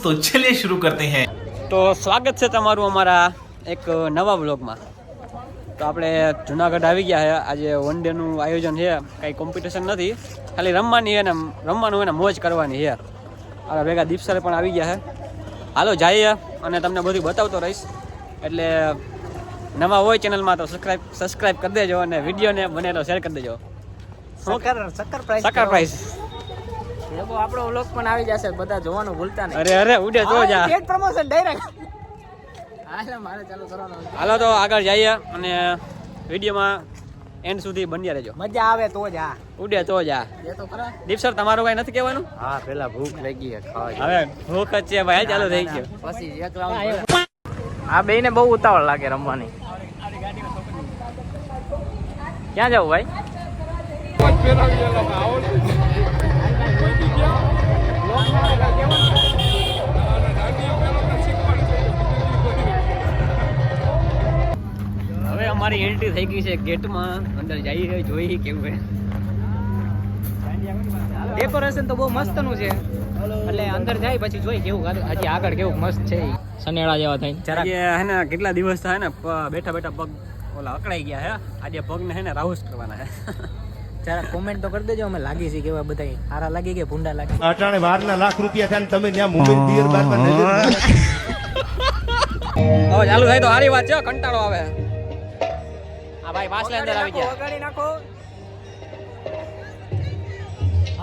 तो चलिए शुरू करते हैं। તો સ્વાગત છે તમારું અમારા એક નવા બ્લોગમાં। તો આપણે જુનાગઢ આવી ગયા છે। આજે વન ડેનું આયોજન છે, કંઈ કોમ્પિટિશન નથી, ખાલી રમવાની છે ને રમવાનું હોય ને મોજ કરવાની છે। આપણા ભેગા દીપ સર પણ આવી ગયા છે। હાલો જઈએ અને તમને બધું બતાવતો રહીશ। એટલે નવા હોય ચેનલમાં તો સબસ્ક્રાઇબ કરી દેજો અને વિડીયોને બને તો શેર કરી દેજો। સક્કર પ્રાઇસ લોકો આપણો વ્લોગ પણ આવી જશે, બધા જોવાનું ભૂલતા નહીં। અરે ઉડે તો જા પેડ પ્રમોશન ડાયરેક્ટ હાલે મારે ચાલુ કરવાનું। હાલો તો આગળ જઈએ અને વિડીયોમાં એન્ડ સુધી બન્યા રહેજો। મજા આવે તો જ આ ઉડે તો જા એ તો ખરા। દીપ સર તમારું કઈ નથી કહેવાનું? હા પેલા ભૂખ લાગી છે ખાવા। હવે ભૂખ જ છે ભાઈ, ચાલુ થઈ ગયો। પછી એક રાઉન્ડ આ બેયને બહુ ઉતાવળ લાગે રમવાની। ક્યાં જાવ ભાઈ? હવે અમારી એન્ટ્રી થઈ ગઈ છે ગેટમાં, અંદર જઈએ જોઈએ કેવું છે। ડેકોરેશન તો બહુ મસ્ત નું છે, એટલે અંદર જાય પછી જોઈ કેવું હજી આગળ કેવું મસ્ત છે। સનેડા જેવા થઈને આજે હે ને કેટલા દિવસ થાય ને બેઠા બેઠા પગ ઓલા અકળાઈ ગયા છે। આજે પગને હે ને રાઉસ કરવાના છે। જરા કોમેન્ટ તો કરી દેજો, અમે લાગી છે કેવા બધા સારા લાગી કે ભૂંડા લાગે। અટાણે 12 લાખ રૂપિયા થાય તમે ત્યાં મુંબઈ બિયર બારમાં નજર હવે ચાલુ થાય તો સારી વાત છે, કંટાળો આવે। આ ભાઈ પાછલા અંદર આવી ગયા। વગાડી નાખો।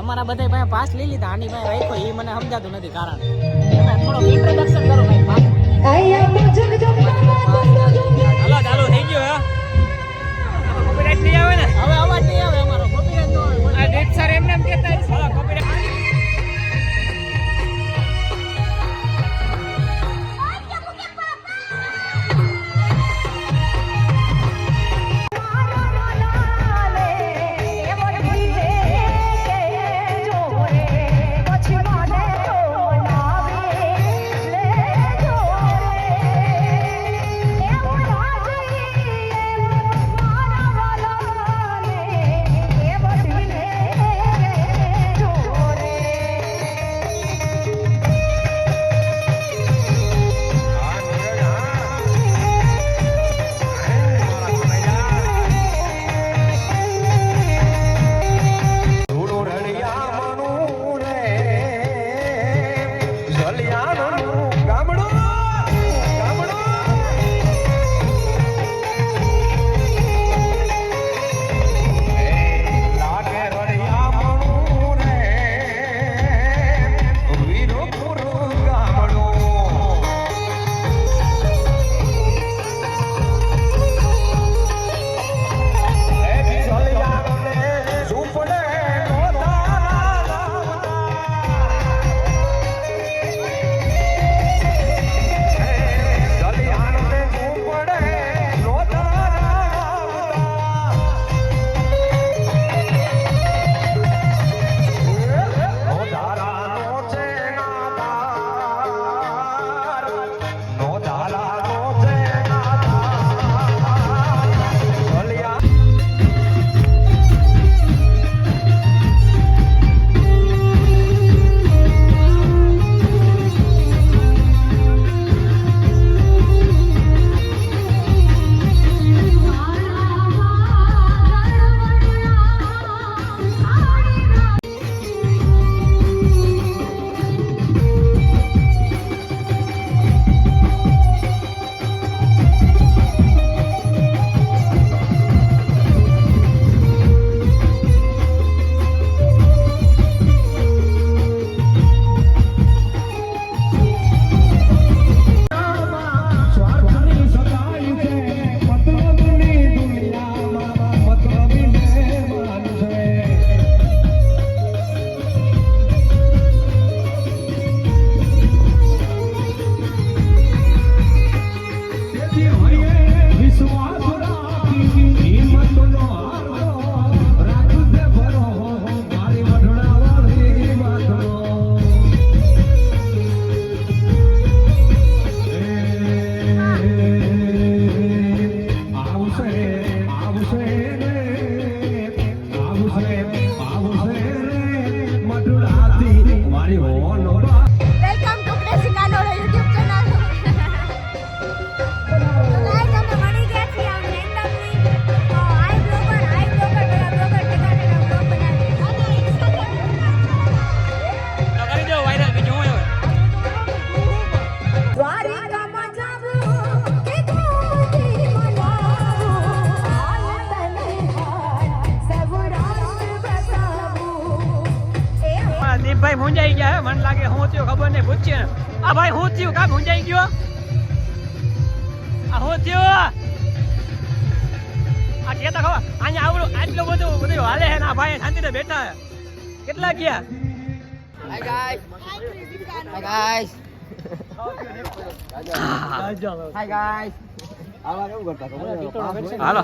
અમારા બધા પાસે પાસ લઈ લીધા, આની પાસે રાખ્યો એ મને સમજાતું નથી કારણ। તમે થોડો ઇન્ટ્રોડક્શન કરો ભાઈ પાસ। હાલો ચાલુ થઈ ગયો હે। કોપીરાઈટ નહીં આવે ને? હવે અવાજ નહીં આવે અમારો, કોપીરાઈટ નો આવે। આ દીપ સર એમને એમ કહેતા હશે કોપીરાઈટ। થયું ખબર નહીં, પૂછીએ ને. આ ભાઈ શું થયું? કાં ભૂંજાઈ ગયો? આ શું થયું? આ કેતા ખબર અહીંયા આવડું આટલું બધું હાલે છે ને આ ભાઈ શાંતિથી બેઠા છે. કેટલા ગયા? Hi guys. Hi guys. Hi guys. Hello.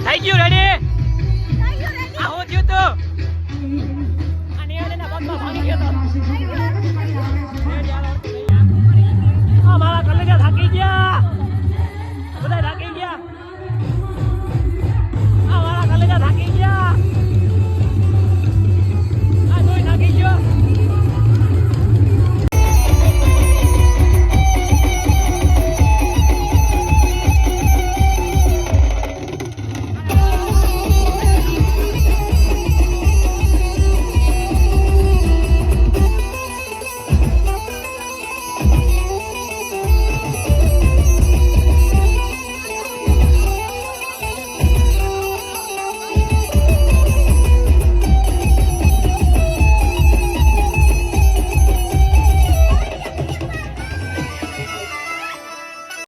થઈ ગયું રેડી? આ હું થયું તું? આ નિહાળીના પગમાં ભાંગી ગયો તો.